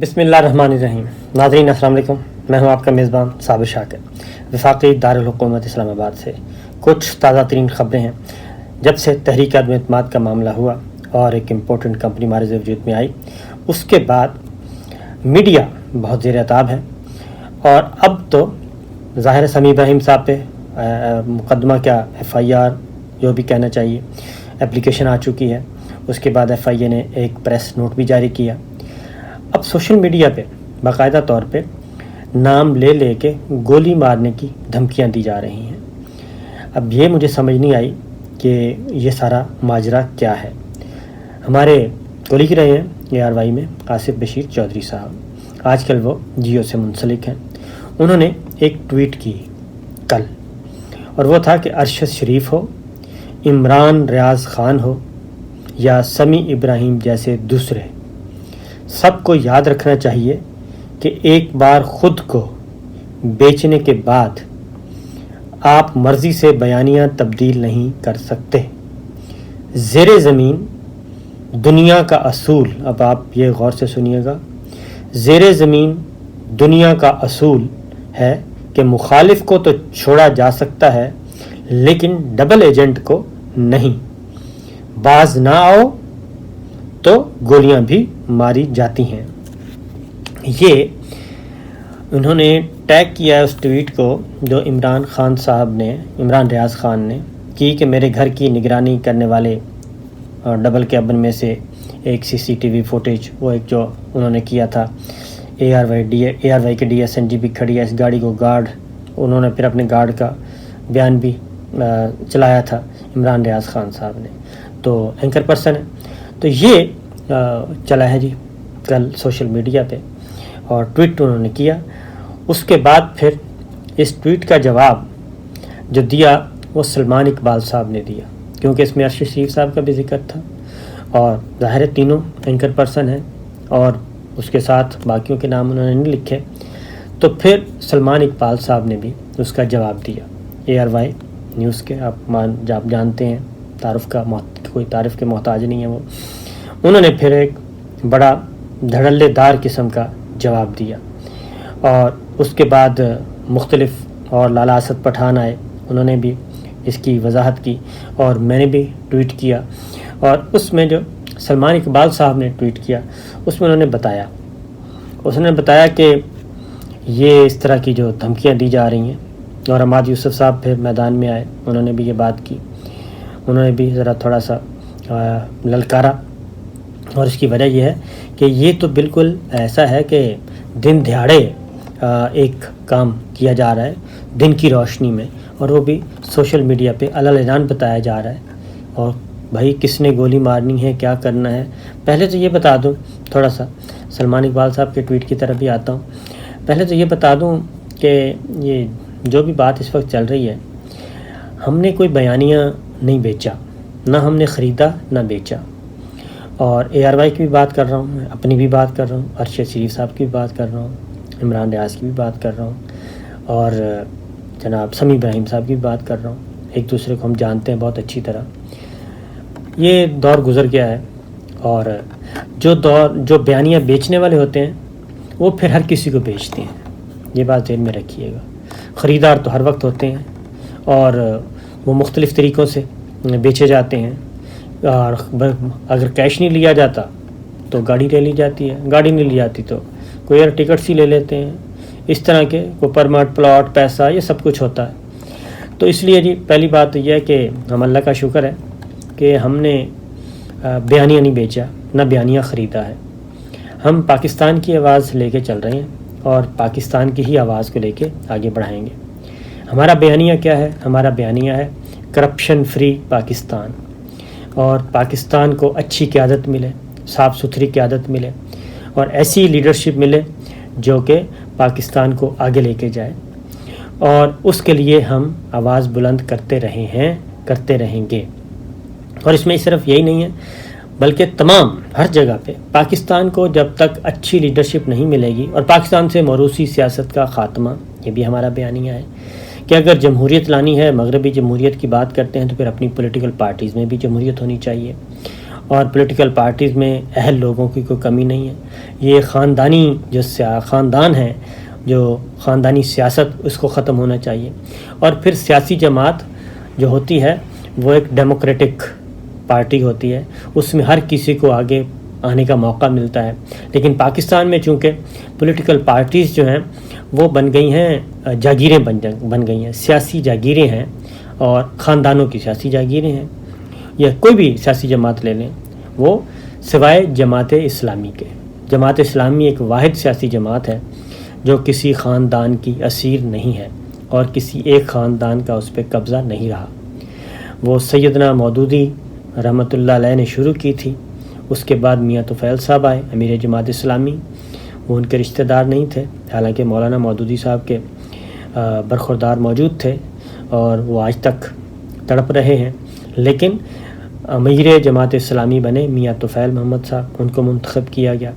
بسم اللہ الرحمن الرحیم۔ ناظرین السلام علیکم، میں ہوں آپ کا میزبان صابر شاکر، وفاقی دارالحکومت اسلام آباد سے۔ کچھ تازہ ترین خبریں ہیں۔ جب سے تحریک عدم اعتماد کا معاملہ ہوا اور ایک امپورٹنٹ کمپنی معرض وجود میں آئی، اس کے بعد میڈیا بہت زیر عتاب ہے، اور اب تو ظاہر سمیع ابراہیم صاحب پہ مقدمہ کیا FIR جو بھی کہنا چاہیے اپلیکیشن آ چکی ہے۔ اس کے بعد FIA نے ایک پریس نوٹ بھی جاری کیا۔ اب سوشل میڈیا پہ باقاعدہ طور پہ نام لے لے کے گولی مارنے کی دھمکیاں دی جا رہی ہیں۔ اب یہ مجھے سمجھ نہیں آئی کہ یہ سارا ماجرا کیا ہے۔ ہمارے کولیگ رہے ہیں ARY میں آصف بشیر چودھری صاحب، آج کل وہ جیو سے منسلک ہیں۔ انہوں نے ایک ٹویٹ کی کل، اور وہ تھا کہ ارشد شریف ہو، عمران ریاض خان ہو یا سمیع ابراہیم جیسے دوسرے، سب کو یاد رکھنا چاہیے کہ ایک بار خود کو بیچنے کے بعد آپ مرضی سے بیانیہ تبدیل نہیں کر سکتے۔ زیر زمین دنیا کا اصول، اب آپ یہ غور سے سنیے گا، زیر زمین دنیا کا اصول ہے کہ مخالف کو تو چھوڑا جا سکتا ہے لیکن ڈبل ایجنٹ کو نہیں۔ باز نہ آؤ تو گولیاں بھی ماری جاتی ہیں۔ یہ انہوں نے ٹیگ کیا ہے اس ٹویٹ کو جو عمران ریاض خان نے کی کہ میرے گھر کی نگرانی کرنے والے ڈبل کیبن میں سے ایک CCTV فوٹیج، وہ ایک جو انہوں نے کیا تھا، ARY کے DSNG بھی کھڑی ہے، اس گاڑی کو گارڈ، انہوں نے پھر اپنے گارڈ کا بیان بھی چلایا تھا عمران ریاض خان صاحب نے، تو اینکر پرسن ہے۔ تو یہ چلا ہے جی کل سوشل میڈیا پہ، اور ٹویٹ انہوں نے کیا۔ اس کے بعد پھر اس ٹویٹ کا جواب جو دیا وہ سلمان اقبال صاحب نے دیا، کیونکہ اس میں ارشد شریف صاحب کا بھی ذکر تھا، اور ظاہر تینوں اینکر پرسن ہیں اور اس کے ساتھ باقیوں کے نام انہوں نے نہیں لکھے، تو پھر سلمان اقبال صاحب نے بھی اس کا جواب دیا۔ ARY نیوز کے آپ جانتے ہیں، کوئی تعارف کے محتاج نہیں ہے وہ، انہوں نے پھر ایک بڑا دھڑلے دار قسم کا جواب دیا، اور اس کے بعد مختلف اور لالا اسد پٹھان آئے، انہوں نے بھی اس کی وضاحت کی، اور میں نے بھی ٹویٹ کیا، اور اس میں جو سلمان اقبال صاحب نے ٹویٹ کیا اس میں انہوں نے بتایا کہ یہ اس طرح کی جو دھمکیاں دی جا رہی ہیں، اور عماد یوسف صاحب پھر میدان میں آئے، انہوں نے بھی یہ بات کی، انہوں نے بھی ذرا تھوڑا سا للکارا، اور اس کی وجہ یہ ہے کہ یہ تو بالکل ایسا ہے کہ دن دہاڑے ایک کام کیا جا رہا ہے دن کی روشنی میں، اور وہ بھی سوشل میڈیا پہ اعلان بتایا جا رہا ہے، اور بھائی کس نے گولی مارنی ہے، کیا کرنا ہے۔ پہلے تو یہ بتا دوں، تھوڑا سا سلمان اقبال صاحب کے ٹویٹ کی طرف بھی آتا ہوں، پہلے تو یہ بتا دوں کہ یہ جو بھی بات اس وقت چل رہی ہے، ہم نے کوئی بیانیہ نہیں بیچا، نہ ہم نے خریدا نہ بیچا، اور ARY کی بھی بات کر رہا ہوں، میں اپنی بھی بات کر رہا ہوں، ارشد شریف صاحب کی بھی بات کر رہا ہوں، عمران ریاض کی بھی بات کر رہا ہوں، اور جناب سمیع ابراہیم صاحب کی بھی بات کر رہا ہوں۔ ایک دوسرے کو ہم جانتے ہیں بہت اچھی طرح، یہ دور گزر گیا ہے، اور جو بیانیہ بیچنے والے ہوتے ہیں وہ پھر ہر کسی کو بیچتے ہیں، یہ بات ذہن میں رکھیے گا۔ خریدار تو ہر وقت ہوتے ہیں، اور وہ مختلف طریقوں سے بیچے جاتے ہیں، اور اگر کیش نہیں لیا جاتا تو گاڑی لے لی جاتی ہے، گاڑی نہیں لی جاتی تو کوئی ایئر ٹکٹس ہی لے لیتے ہیں، اس طرح کے کوئی پرمٹ پلاٹ پیسہ یہ سب کچھ ہوتا ہے۔ تو اس لیے جی پہلی بات تو یہ ہے کہ ہم اللہ کا شکر ہے کہ ہم نے بیانیہ نہیں بیچا، نہ بیانیہ خریدا ہے۔ ہم پاکستان کی آواز لے کے چل رہے ہیں، اور پاکستان کی ہی آواز کو لے کے آگے بڑھائیں گے۔ ہمارا بیانیہ کیا ہے؟ ہمارا بیانیہ ہے کرپشن فری پاکستان، اور پاکستان کو اچھی قیادت ملے، صاف ستھری قیادت ملے، اور ایسی لیڈرشپ ملے جو کہ پاکستان کو آگے لے کے جائے، اور اس کے لیے ہم آواز بلند کرتے رہے ہیں، کرتے رہیں گے۔ اور اس میں صرف یہی نہیں ہے بلکہ تمام ہر جگہ پہ پاکستان کو جب تک اچھی لیڈرشپ نہیں ملے گی، اور پاکستان سے موروثی سیاست کا خاتمہ، یہ بھی ہمارا بیانیہ ہے کہ اگر جمہوریت لانی ہے، مغربی جمہوریت کی بات کرتے ہیں، تو پھر اپنی پولیٹیکل پارٹیز میں بھی جمہوریت ہونی چاہیے، اور پولیٹیکل پارٹیز میں اہل لوگوں کی کوئی کمی نہیں ہے. یہ خاندانی خاندان ہے، جو خاندانی سیاست، اس کو ختم ہونا چاہیے. اور پھر سیاسی جماعت جو ہوتی ہے وہ ایک ڈیموکریٹک پارٹی ہوتی ہے، اس میں ہر کسی کو آگے آنے کا موقع ملتا ہے. لیکن پاکستان میں چونکہ پولیٹیکل پارٹیز جو ہیں وہ بن گئی ہیں، جاگیریں بن گئی ہیں، سیاسی جاگیریں ہیں، اور خاندانوں کی سیاسی جاگیریں ہیں. یا کوئی بھی سیاسی جماعت لے لیں، وہ سوائے جماعت اسلامی کے. جماعت اسلامی ایک واحد سیاسی جماعت ہے جو کسی خاندان کی اسیر نہیں ہے، اور کسی ایک خاندان کا اس پہ قبضہ نہیں رہا. وہ سیدنا مودودی رحمۃ اللہ علیہ نے شروع کی تھی. اس کے بعد میاں طفیل صاحب آئے، امیر جماعت اسلامی. وہ ان کے رشتہ دار نہیں تھے، حالانکہ مولانا مودودی صاحب کے برخوردار موجود تھے اور وہ آج تک تڑپ رہے ہیں. لیکن امیر جماعت اسلامی بنے میاں طفیل محمد صاحب، ان کو منتخب کیا گیا.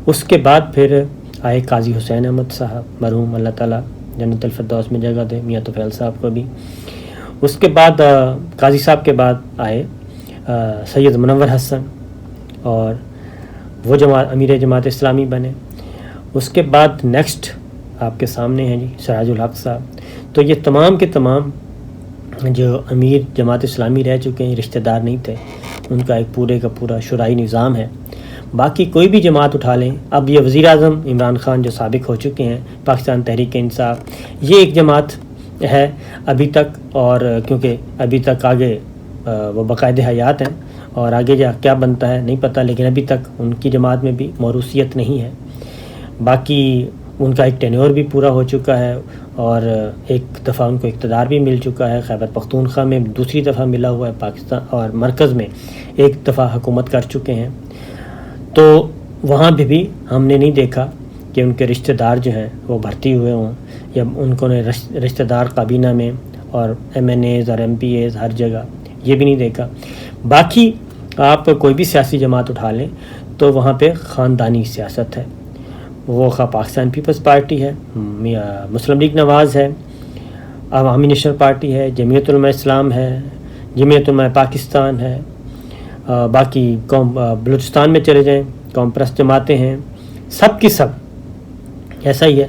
اس کے بعد پھر آئے قاضی حسین احمد صاحب مرحوم، اللہ تعالیٰ جنت الفردوس میں جگہ دے میاں طفیل صاحب کو بھی. اس کے بعد قاضی صاحب کے بعد آئے سید منور حسن، اور وہ امیر جماعت اسلامی بنے. اس کے بعد نیکسٹ آپ کے سامنے ہیں جی سراج الحق صاحب. تو یہ تمام کے تمام جو امیر جماعت اسلامی رہ چکے ہیں، رشتہ دار نہیں تھے. ان کا ایک پورے کا پورا شورائی نظام ہے. باقی کوئی بھی جماعت اٹھا لیں، اب یہ وزیر اعظم عمران خان جو سابق ہو چکے ہیں، پاکستان تحریک انصاف، یہ ایک جماعت ہے ابھی تک. اور کیونکہ ابھی تک آگے وہ باقاعدہ حیات ہیں، اور آگے جا کیا بنتا ہے نہیں پتہ، لیکن ابھی تک ان کی جماعت میں بھی موروثیت نہیں ہے. باقی ان کا ایک ٹینیور بھی پورا ہو چکا ہے، اور ایک دفعہ ان کو اقتدار بھی مل چکا ہے. خیبر پختونخوا میں دوسری دفعہ ملا ہوا ہے پاکستان، اور مرکز میں ایک دفعہ حکومت کر چکے ہیں. تو وہاں بھی ہم نے نہیں دیکھا کہ ان کے رشتہ دار جو ہیں وہ بھرتی ہوئے ہوں، یا ان کو نے رشتہ دار کابینہ میں اور MNAs اور MPAs ہر جگہ، یہ بھی نہیں دیکھا. باقی آپ کوئی بھی سیاسی جماعت اٹھا لیں تو وہاں پہ خاندانی سیاست ہے. وہ پاکستان پیپلز پارٹی ہے، مسلم لیگ نواز ہے، عوامی نیشنل پارٹی ہے، جمعیت علماء اسلام ہے، جمعیت علماء پاکستان ہے. باقی بلوچستان میں چلے جائیں، قوم پرست جماعتیں ہیں، سب کی سب ایسا ہی ہے.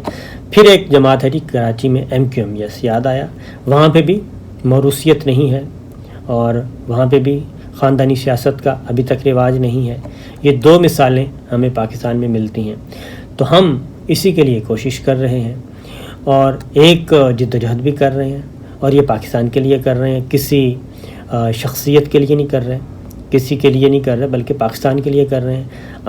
پھر ایک جماعت ہے جی کراچی میں MQM، یس یاد آیا، وہاں پہ بھی موروثیت نہیں ہے، اور وہاں پہ بھی خاندانی سیاست کا ابھی تک رواج نہیں ہے. یہ دو مثالیں ہمیں پاکستان میں ملتی ہیں. تو ہم اسی کے لیے کوشش کر رہے ہیں، اور ایک جدوجہد بھی کر رہے ہیں، اور یہ پاکستان کے لیے کر رہے ہیں. کسی شخصیت کے لیے نہیں کر رہے، کسی کے لیے نہیں کر رہے، بلکہ پاکستان کے لیے کر رہے ہیں،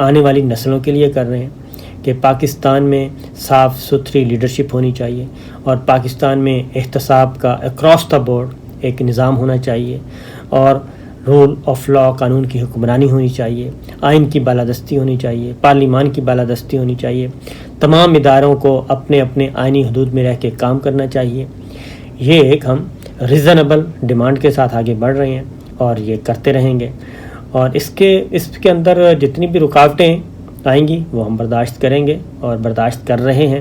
آنے والی نسلوں کے لیے کر رہے ہیں کہ پاکستان میں صاف ستھری لیڈرشپ ہونی چاہیے، اور پاکستان میں احتساب کا اکراس دا بورڈ ایک نظام ہونا چاہیے، اور رول آف لا، قانون کی حکمرانی ہونی چاہیے، آئین کی بالادستی ہونی چاہیے، پارلیمان کی بالادستی ہونی چاہیے. تمام اداروں کو اپنے اپنے آئینی حدود میں رہ کے کام کرنا چاہیے. یہ ایک ہم ریزنیبل ڈیمانڈ کے ساتھ آگے بڑھ رہے ہیں، اور یہ کرتے رہیں گے. اور اس کے اندر جتنی بھی رکاوٹیں آئیں گی وہ ہم برداشت کریں گے، اور برداشت کر رہے ہیں،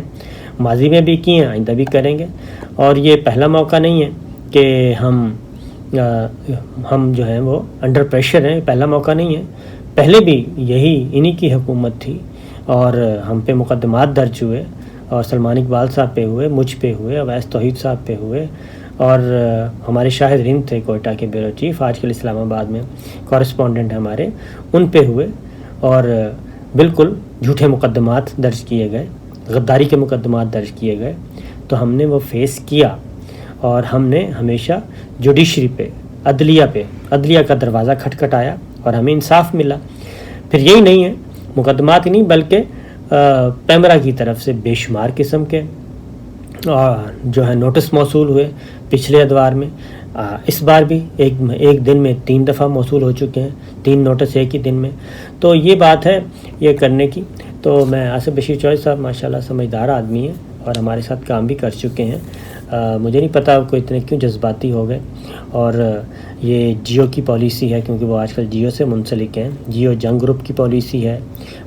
ماضی میں بھی کی ہیں، آئندہ بھی کریں گے. اور یہ پہلا موقع نہیں ہے کہ ہم جو ہیں وہ انڈر پریشر ہیں، پہلا موقع نہیں ہے. پہلے بھی انہی کی حکومت تھی، اور ہم پہ مقدمات درج ہوئے، اور سلمان اقبال صاحب پہ ہوئے، مجھ پہ ہوئے، اویس توحید صاحب پہ ہوئے، اور ہمارے شاہد ہند تھے کوئٹہ کے بیورو چیف، آج کل اسلام آباد میں کورسپونڈنٹ ہمارے، ان پہ ہوئے، اور بالکل جھوٹے مقدمات درج کیے گئے، غداری کے مقدمات درج کیے گئے. تو ہم نے وہ فیس کیا، اور ہم نے ہمیشہ جوڈیشری پہ، عدلیہ کا دروازہ کھٹکھٹایا، اور ہمیں انصاف ملا. پھر یہی نہیں ہے، مقدمات ہی نہیں بلکہ پیمرا کی طرف سے بے شمار قسم کے جو ہے نوٹس موصول ہوئے پچھلے ادوار میں. اس بار بھی ایک دن میں 3 دفعہ موصول ہو چکے ہیں، 3 نوٹس ایک ہی دن میں. تو یہ بات ہے یہ کرنے کی. تو میں آصف بشیر چوہدری صاحب ماشاءاللہ سمجھدار آدمی ہیں، اور ہمارے ساتھ کام بھی کر چکے ہیں. مجھے نہیں پتا آپ کو اتنے کیوں جذباتی ہو گئے. اور یہ جیو کی پالیسی ہے، کیونکہ وہ آج کل جیو سے منسلک ہیں، جیو جنگ گروپ کی پالیسی ہے،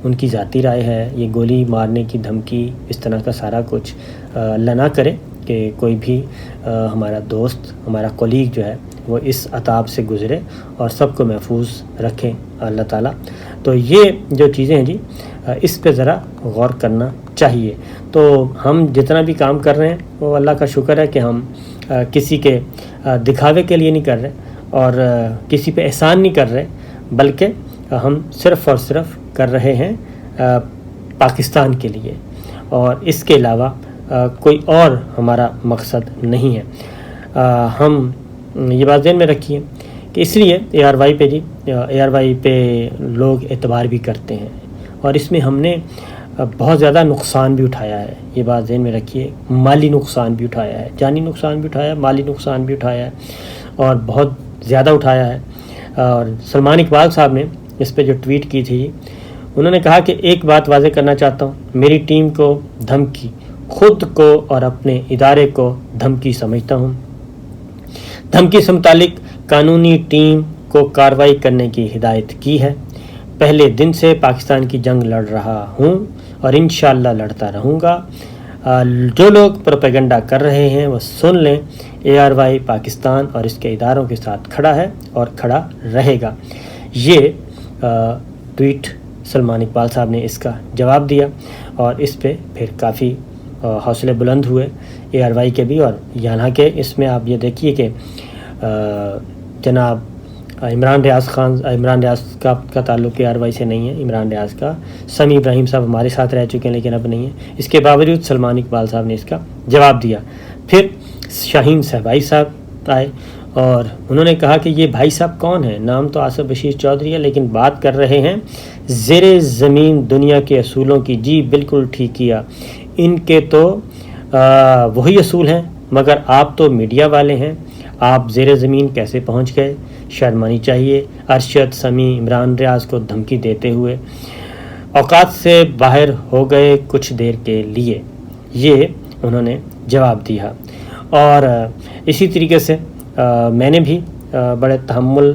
ان کی ذاتی رائے ہے. یہ گولی مارنے کی دھمکی، اس طرح کا سارا کچھ اللہ نہ کرے کہ کوئی بھی ہمارا دوست، ہمارا کولیگ جو ہے وہ اس عذاب سے گزرے، اور سب کو محفوظ رکھیں اللہ تعالیٰ. تو یہ جو چیزیں ہیں جی اس پہ ذرا غور کرنا چاہیے. تو ہم جتنا بھی کام کر رہے ہیں وہ اللہ کا شکر ہے کہ ہم کسی کے دکھاوے کے لیے نہیں کر رہے اور کسی پہ احسان نہیں کر رہے، بلکہ ہم صرف اور صرف کر رہے ہیں پاکستان کے لیے، اور اس کے علاوہ کوئی اور ہمارا مقصد نہیں ہے. ہم یہ بات ذہن میں رکھیے کہ اس لیے ARY پہ جی ARY پہ لوگ اعتبار بھی کرتے ہیں، اور اس میں ہم نے بہت زیادہ نقصان بھی اٹھایا ہے. یہ بات ذہن میں رکھیے، مالی نقصان بھی اٹھایا ہے، جانی نقصان بھی اٹھایا ہے، مالی نقصان بھی اٹھایا ہے، اور بہت زیادہ اٹھایا ہے. اور سلمان اقبال صاحب نے اس پہ جو ٹویٹ کی تھی، انہوں نے کہا کہ ایک بات واضح کرنا چاہتا ہوں، میری ٹیم کو دھمکی، خود کو اور اپنے ادارے کو دھمکی سمجھتا ہوں. دھمکی سے متعلق قانونی ٹیم کو کارروائی کرنے کی ہدایت کی ہے. پہلے دن سے پاکستان کی جنگ لڑ رہا ہوں اور انشاءاللہ لڑتا رہوں گا. جو لوگ پروپیگنڈا کر رہے ہیں وہ سن لیں، ARY پاکستان اور اس کے اداروں کے ساتھ کھڑا ہے اور کھڑا رہے گا. یہ ٹویٹ سلمان اقبال صاحب نے اس کا جواب دیا، اور اس پہ پھر کافی حوصلے بلند ہوئے ARY کے بھی. اور یہاں کے اس میں آپ یہ دیکھیے کہ جناب عمران ریاض کا تعلق ARY سے نہیں ہے. عمران ریاض کا سمیع ابراہیم صاحب ہمارے ساتھ رہ چکے ہیں لیکن اب نہیں ہے. اس کے باوجود سلمان اقبال صاحب نے اس کا جواب دیا. پھر شاہین صاحبائی صاحب آئے اور انہوں نے کہا کہ یہ بھائی صاحب کون ہیں؟ نام تو آصف بشیر چودھری ہے لیکن بات کر رہے ہیں زیر زمین دنیا کے اصولوں کی. جی بالکل ٹھیک کیا، ان کے تو وہی اصول ہیں، مگر آپ تو میڈیا والے ہیں، آپ زیر زمین کیسے پہنچ گئے؟ شرمانی چاہیے. ارشد سمیع عمران ریاض کو دھمکی دیتے ہوئے اوقات سے باہر ہو گئے کچھ دیر کے لیے، یہ انہوں نے جواب دیا. اور اسی طریقے سے میں نے بھی بڑے تحمل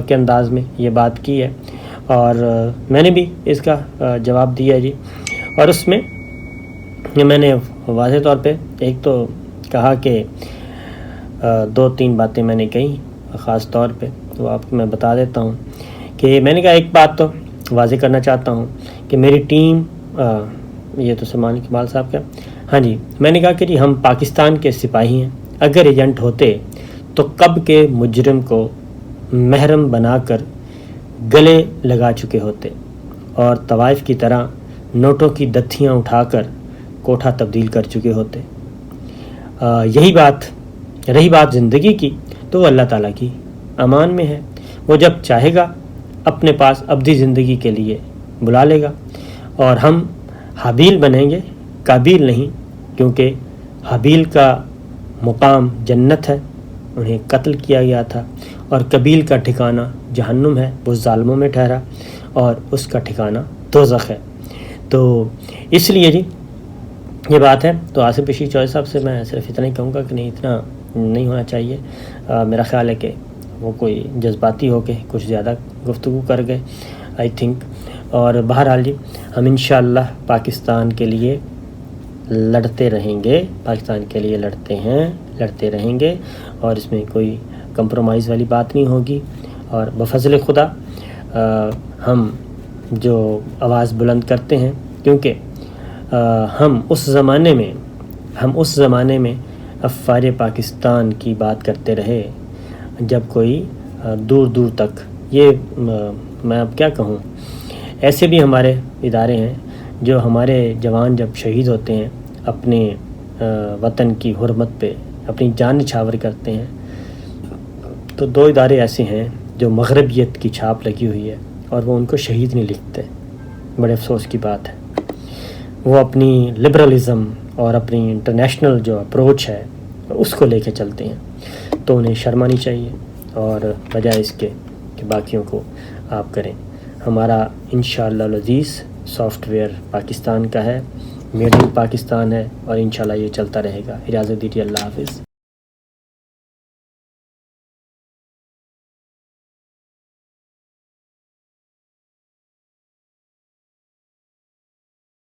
کے انداز میں یہ بات کی ہے اور میں نے بھی اس کا جواب دیا جی. اور اس میں میں نے واضح طور پہ ایک تو کہا کہ 2-3 باتیں میں نے کہیں خاص طور پہ، تو آپ کو میں بتا دیتا ہوں کہ میں نے کہا ایک بات تو واضح کرنا چاہتا ہوں کہ میری ٹیم یہ تو سلمان اقبال صاحب کا، ہاں جی، میں نے کہا کہ جی ہم پاکستان کے سپاہی ہیں، اگر ایجنٹ ہوتے تو کب کے مجرم کو محرم بنا کر گلے لگا چکے ہوتے اور طوائف کی طرح نوٹوں کی دتھیاں اٹھا کر کوٹھا تبدیل کر چکے ہوتے. یہی بات رہی بات زندگی کی تو وہ اللہ تعالیٰ کی امان میں ہے. وہ جب چاہے گا اپنے پاس ابدی زندگی کے لیے بلا لے گا، اور ہم حابیل بنیں گے، قابیل نہیں، کیونکہ حابیل کا مقام جنت ہے، انہیں قتل کیا گیا تھا، اور قابیل کا ٹھکانہ جہنم ہے، وہ ظالموں میں ٹھہرا، اور اس کا ٹھکانہ دوزخ ہے. تو اس لیے جی یہ بات ہے. تو آصف بشیر چودھری صاحب سے میں صرف اتنا ہی کہوں گا کہ نہیں، اتنا نہیں ہونا چاہیے. میرا خیال ہے کہ وہ کوئی جذباتی ہو کے کچھ زیادہ گفتگو کر گئے آئی تھنک. اور بہرحال جی ہم انشاءاللہ پاکستان کے لیے لڑتے رہیں گے، پاکستان کے لیے لڑتے ہیں، لڑتے رہیں گے، اور اس میں کوئی کمپرومائز والی بات نہیں ہوگی. اور بفضل خدا ہم جو آواز بلند کرتے ہیں، کیونکہ ہم اس زمانے میں افواج پاکستان کی بات کرتے رہے جب کوئی دور دور تک، یہ میں اب کیا کہوں، ایسے بھی ہمارے ادارے ہیں جو ہمارے جوان جب شہید ہوتے ہیں اپنے وطن کی حرمت پہ اپنی جان نچھاور کرتے ہیں، تو 2 ادارے ایسے ہیں جو مغربیت کی چھاپ لگی ہوئی ہے اور وہ ان کو شہید نہیں لکھتے. بڑے افسوس کی بات ہے. وہ اپنی لبرلزم اور اپنی انٹرنیشنل جو اپروچ ہے اس کو لے کے چلتے ہیں، تو انہیں شرمانی چاہیے، اور بجائے اس کے کہ باقیوں کو آپ کریں. ہمارا انشاءاللہ العزیز سافٹ ویئر پاکستان کا ہے، میڈ ان پاکستان ہے، اور انشاءاللہ یہ چلتا رہے گا. اجازت دیجیے، اللہ حافظ.